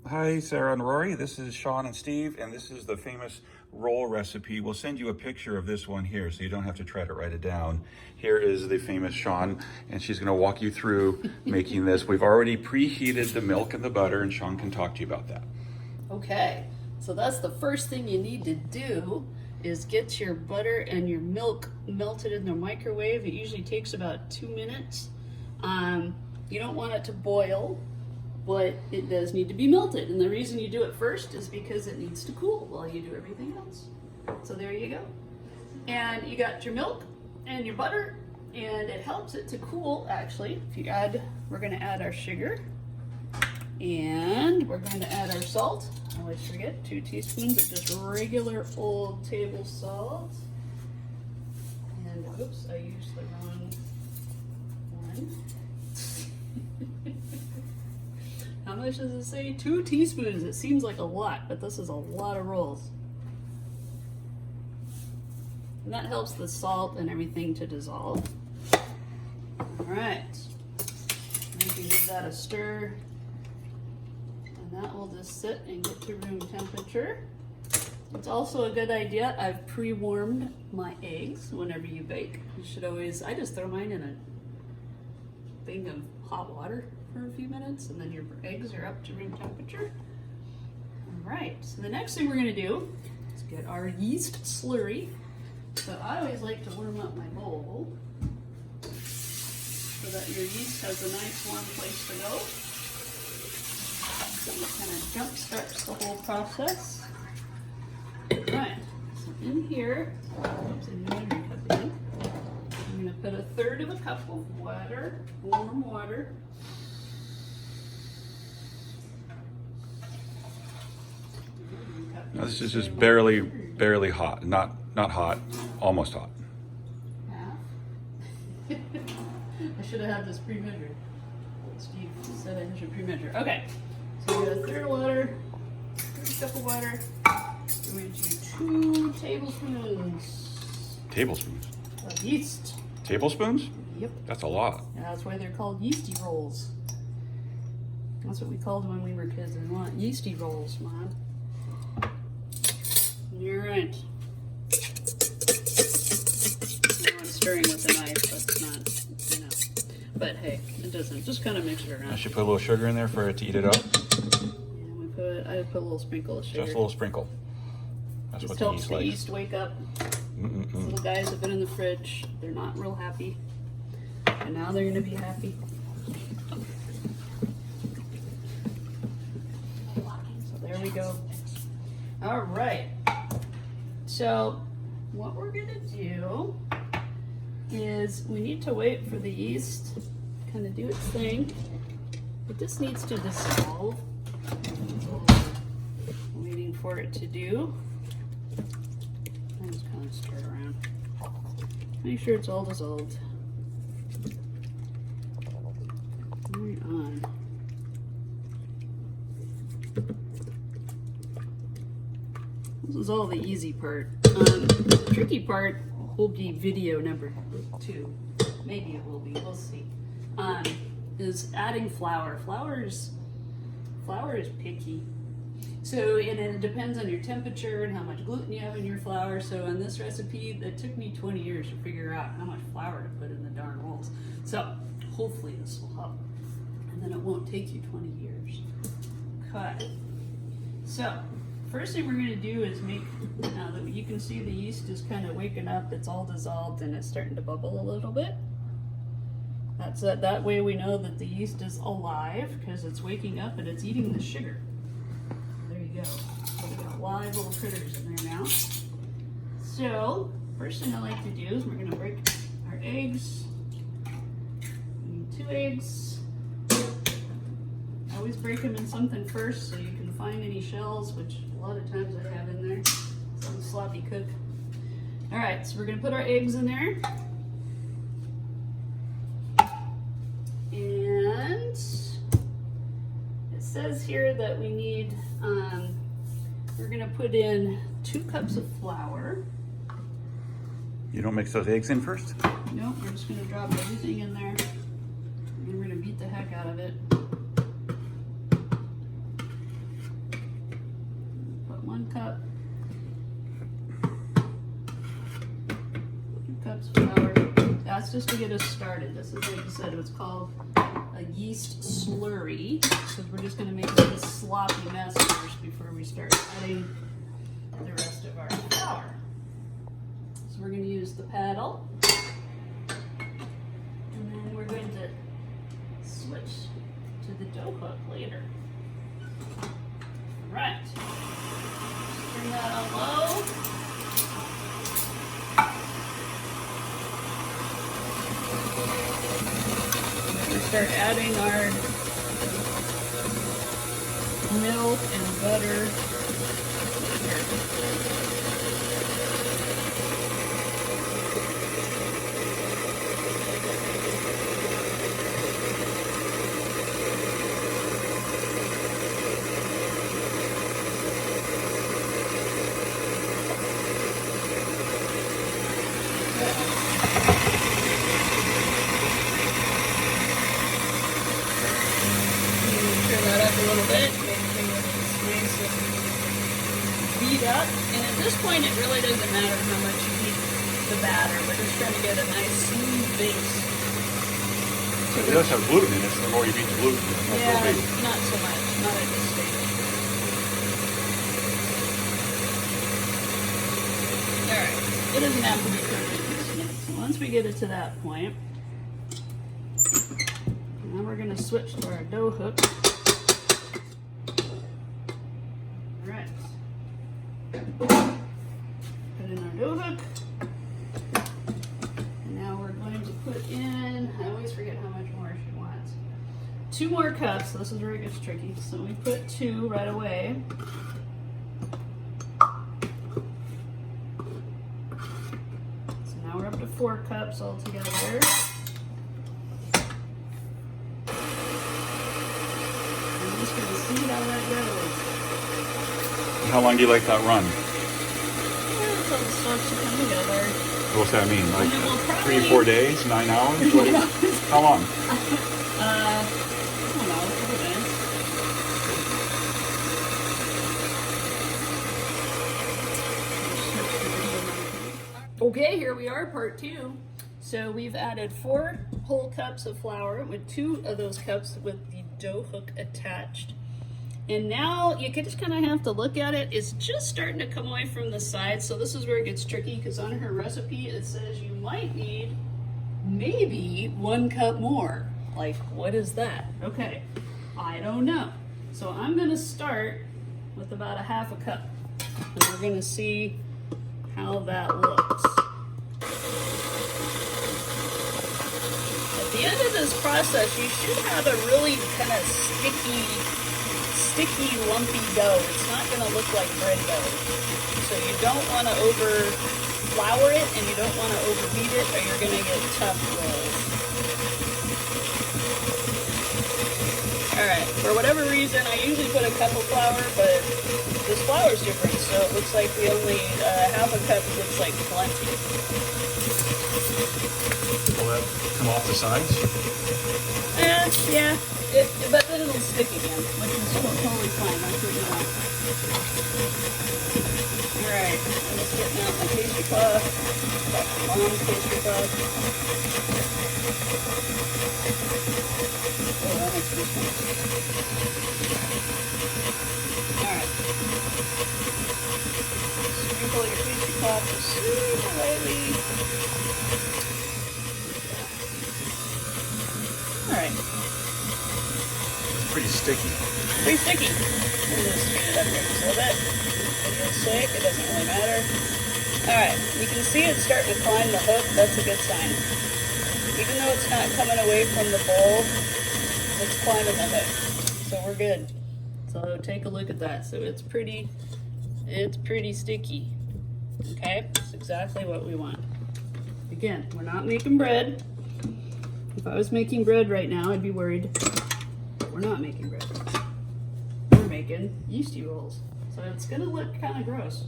Hi, Sarah and Rory. This is Sean and Steve, and this is the famous roll recipe. We'll send you a picture of this one here so you don't have to try to write it down. Here is the famous Sean, and she's going to walk you through making this. We've already preheated the milk and the butter, and Sean can talk to you about that. Okay, so that's the first thing you need to do is get your butter and your milk melted in the microwave. It usually takes about 2 minutes. You don't want it to boil, but it does need to be melted. And the reason you do it first is because it needs to cool while you do everything else. So there you go. And you got your milk and your butter, and it helps it to cool actually. If you add, we're gonna add our sugar, and we're going to add our salt. I always forget, 2 teaspoons of just regular old table salt. And oops, I used the wrong one. How much does it say? 2 teaspoons. It seems like a lot, but this is a lot of rolls. And that helps the salt and everything to dissolve. All right. You can give that a stir. And that will just sit and get to room temperature. It's also a good idea. I've pre-warmed my eggs whenever you bake. You should always, I just throw mine in a thing of hot water for a few minutes, and then your eggs are up to room temperature. All right, so the next thing we're gonna do is get our yeast slurry. So I always like to warm up my bowl so that your yeast has a nice warm place to go. So it kind of jump starts the whole process. All right, so in here, oops, in the measuring cup again, I'm gonna put 1/3 of a cup of water, warm water. Now, this is just barely hot. Not hot, almost hot. Yeah. I should have had this pre-measured. Steve said I should pre-measure. Okay, so we got 1/3 of water, 1/3 cup of water. We're going to do 2 tablespoons. Tablespoons? Of yeast. Tablespoons? Yep. That's a lot. Yeah, that's why they're called yeasty rolls. That's what we called when we were kids. We want yeasty rolls, Mom. You're right. I'm stirring with a knife, that's not, you know. But hey, it doesn't. Just kind of mix it around. I should put a little sugar in there for it to eat it up. Yeah, I put a little sprinkle of sugar. Just a little sprinkle. That's Just what the helps yeast the likes. yeast wake up. Little guys have been in the fridge. They're not real happy. And now they're going to be happy. So there we go. All right. So what we're going to do is we need to wait for the yeast to kind of do its thing. It just needs to dissolve. Waiting for it to do. I just kind of stir it around. Make sure it's all dissolved. Right on. This is all the easy part. The tricky part will be video number 2. Maybe it will be, we'll see. Is adding flour. Flour is picky. So, and it depends on your temperature and how much gluten you have in your flour. So on this recipe, it took me 20 years to figure out how much flour to put in the darn rolls. So hopefully this will help. And then it won't take you 20 years. Okay. So first thing we're gonna do is make, now that you can see the yeast is kind of waking up, it's all dissolved and it's starting to bubble a little bit. That's it. That way we know that the yeast is alive because it's waking up and it's eating the sugar. There you go. So we got live little critters in there now. So first thing I like to do is we're gonna break our eggs. We need 2 eggs. I always break them in something first so you can find any shells, which a lot of times I have in there. Some sloppy cook. All right, so we're gonna put our eggs in there. And it says here that we need, we're gonna put in 2 cups of flour. You don't mix those eggs in first? Nope, we're just gonna drop everything in there. And we're gonna beat the heck out of it. that's just to get us started. This is, like you said, it's called a yeast slurry, because we're just going to make this sloppy mess first before we start adding the rest of our flour. So we're going to use the paddle, and then we're going to switch to the dough hook later. All right, just turn that on low. We start adding our milk and butter. Up, and at this point it really doesn't matter how much you heat the batter. We're just trying to get a nice smooth base. So it does have gluten in it, so the more you beat the gluten, the more yeah, it'll be. not so much, not at this stage. Alright, it doesn't have to be perfect. So once we get it to that point, now we're going to switch to our dough hook. Put in our dough hook, and now we're going to put in, I always forget how much more she wants, 2 more cups. So this is where it gets tricky. So we put 2 right away. So now we're up to 4 cups altogether. I'm just going to see how that goes. How long do you like that run? Until it starts to come together. What's that mean? Like probably, 3 or 4 days? 9 hours? What how long? I don't know, a couple days. Okay, here we are, part 2. So we've added 4 whole cups of flour with 2 of those cups with the dough hook attached. And now you just kind of have to look at it. It's just starting to come away from the side. So this is where it gets tricky, because on her recipe it says you might need maybe 1 cup more. Like, what is that? Okay, I don't know. So I'm going to start with about a half a cup. And we're going to see how that looks. At the end of this process, you should have a really kind of sticky, lumpy dough. It's not going to look like bread dough. So you don't want to over flour it, and you don't want to overbeat it, or you're going to get tough rolls. Alright, for whatever reason, I usually put a cup of flour, but this flour is different, so it looks like we only, half a cup looks like plenty. Will that come off the sides? Yeah. But then it'll stick again, which is totally fine. That's what you want. Alright, I'm just getting out my pastry cloth. Got Mom's pastry cloth. Oh, that makes me fun. Alright. Sprinkle your pastry cloth just super lightly. Alright. Pretty sticky. Pretty sticky. We'll just speed it up here just a little bit. If it's sick, it doesn't really matter. Alright, you can see it's starting to climb the hook. That's a good sign. Even though it's not coming away from the bowl, it's climbing the hook. So we're good. So take a look at that. So it's pretty sticky. Okay, that's exactly what we want. Again, we're not making bread. If I was making bread right now, I'd be worried. We're not making bread. We're making yeasty rolls. So it's gonna look kind of gross.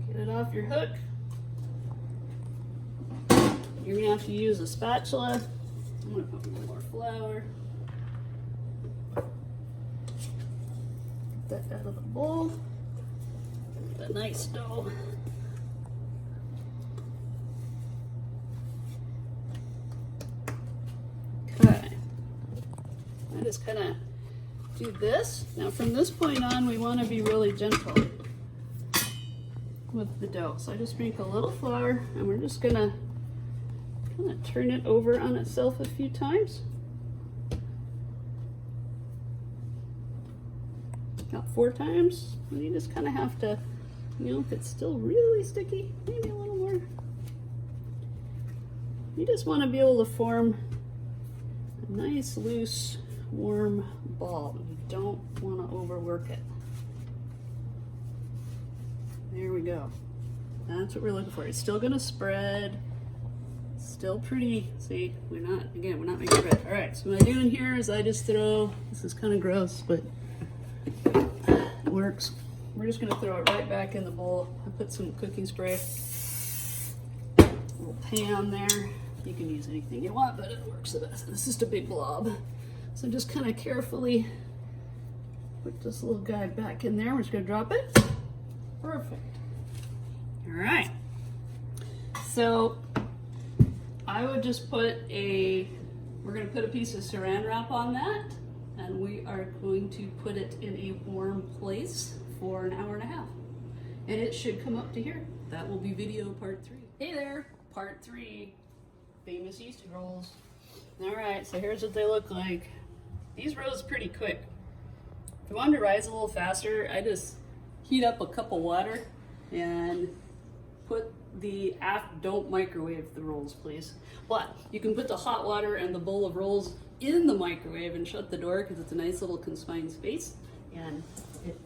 Get it off your hook. You're gonna have to use a spatula. I'm gonna put a little more flour. Get that out of the bowl. Get that nice dough. just kind of do this. Now from this point on, we want to be really gentle with the dough. So I just make a little flour, and we're just gonna kind of turn it over on itself a few times. About 4 times. And you just kind of have to, you know, if it's still really sticky, maybe a little more. You just want to be able to form a nice, loose, warm ball. You don't want to overwork it. There we go. That's what we're looking for. It's still going to spread. Still pretty. See, we're not making bread. All right, so what I'm doing here is I just throw, this is kind of gross, but it works. We're just going to throw it right back in the bowl. I put some cooking spray. A little pan there. You can use anything you want, but it works the best. It's just a big blob. So just kind of carefully put this little guy back in there. We're just going to drop it. Perfect. All right. So I would just we're going to put a piece of saran wrap on that, and we are going to put it in a warm place for an hour and a half. And it should come up to here. That will be video part 3. Hey there, part 3, famous Yeasty rolls. All right, so here's what they look like. These rolls are pretty quick. If you want to rise a little faster, I just heat up a cup of water and put don't microwave the rolls, please. But you can put the hot water and the bowl of rolls in the microwave and shut the door because it's a nice little confined space, and it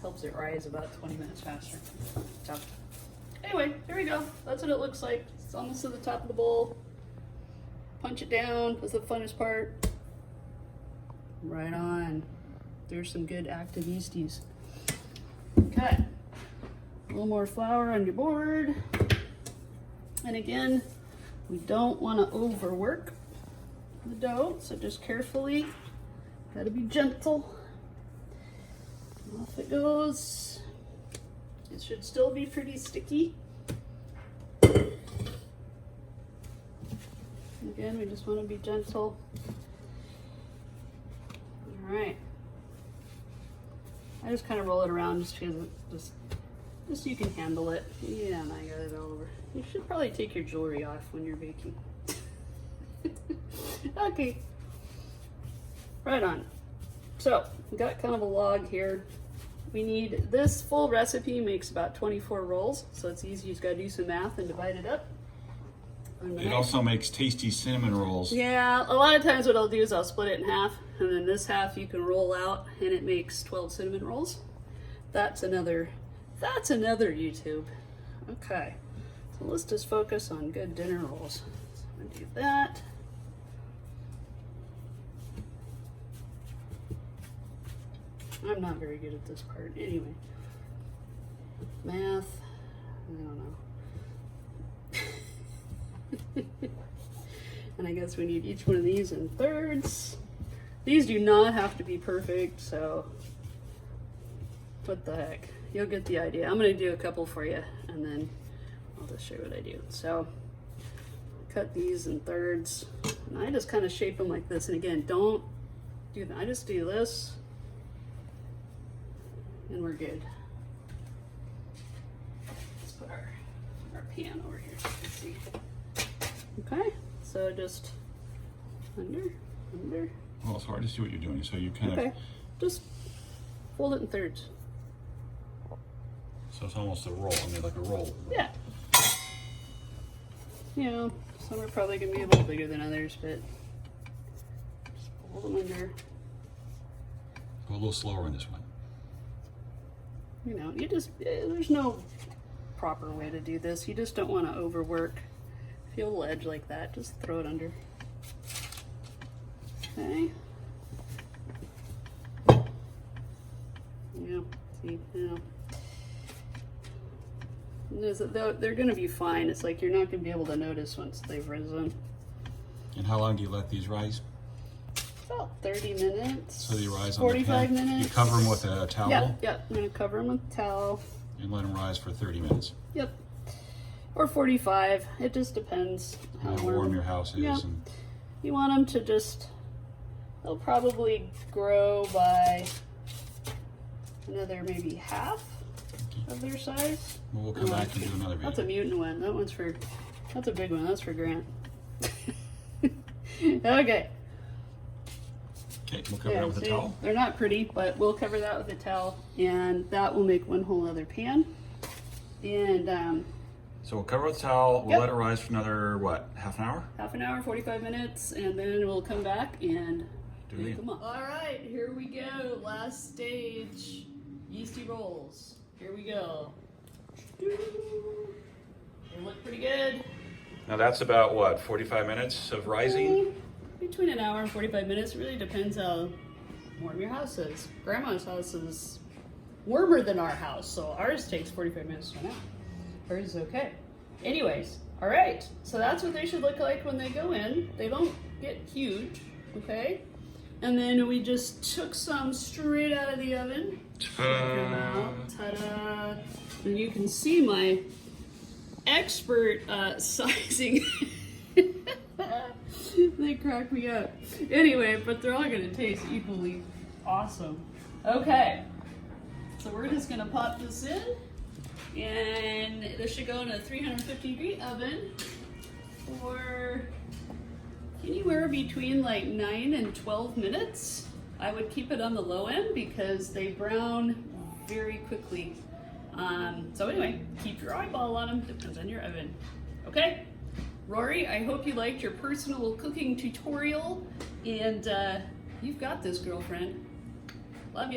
helps it rise about 20 minutes faster. So anyway, there we go. That's what it looks like. It's almost to the top of the bowl. Punch it down was the funnest part. Right on. There's some good active yeasties. Okay. A little more flour on your board. And again, we don't want to overwork the dough, so just carefully, gotta be gentle. Off it goes. It should still be pretty sticky. Again, we just want to be gentle. All right. I just kind of roll it around just because just so you can handle it. Yeah, and I got it all over. You should probably take your jewelry off when you're baking. Okay. Right on. So, we got kind of a log here. We need, this full recipe makes about 24 rolls, so it's easy. You just gotta do some math and divide it up. It also makes tasty cinnamon rolls. Yeah, a lot of times what I'll do is I'll split it in half, and then this half you can roll out, and it makes 12 cinnamon rolls. That's another YouTube. Okay, so let's just focus on good dinner rolls. So I'm gonna do that. I'm not very good at this part. Anyway, math, I don't know. And I guess we need each one of these in thirds. These do not have to be perfect, so what the heck. You'll get the idea. I'm going to do a couple for you, and then I'll just show you what I do. So cut these in thirds, and I just kind of shape them like this. And again, don't do that. I just do this, and we're good. Let's put our pan over here so you can see. Okay, so just under. Well, it's hard to see what you're doing, so you kind of... Just fold it in thirds. So it's almost a roll, like a roll. Yeah. You know, some are probably going to be a little bigger than others, but just fold them under. Go a little slower on this one. You know, there's no proper way to do this. You just don't want to overwork. If you have a ledge like that, just throw it under. Okay. Yeah, see, they're going to be fine. It's like you're not going to be able to notice once they've risen. And how long do you let these rise? About 30 minutes. So they rise on 45 the pan. minutes. You cover them with a towel? Yeah, I'm going to cover them with a towel. And let them rise for 30 minutes. Yep. Or 45. It just depends How warm your house is. Yeah. And you want them to just they'll probably grow by another maybe half of their size. Well, we'll come back and do another video. That's a mutant one. That's a big one. That's for Grant. Okay. Okay, we'll cover that with a towel. They're not pretty, but we'll cover that with a towel, and that will make one whole other pan. And so we'll cover with a towel. We'll Yep. let it rise for another, what, half an hour? half an hour, 45 minutes, and then we'll come back and Do make it. them up. All right, here we go. Last stage, yeasty rolls. Here we go. They look pretty good. Now that's about, what, 45 minutes of rising? Between an hour and 45 minutes. It really depends how warm your house is. Grandma's house is warmer than our house, so ours takes 45 minutes to an hour. Hers is okay. Anyways, all right. So that's what they should look like when they go in. They don't get huge, okay? And then we just took some straight out of the oven. Ta-da! Ta-da! And you can see my expert sizing. They crack me up. Anyway, but they're all gonna taste equally awesome. Okay, so we're just gonna pop this in, and this should go in a 350-degree oven for anywhere between like 9 and 12 minutes. I would keep it on the low end because they brown very quickly. So anyway, keep your eyeball on them, depends on your oven. Okay? Rory, I hope you liked your personal cooking tutorial, and you've got this, girlfriend. Love you.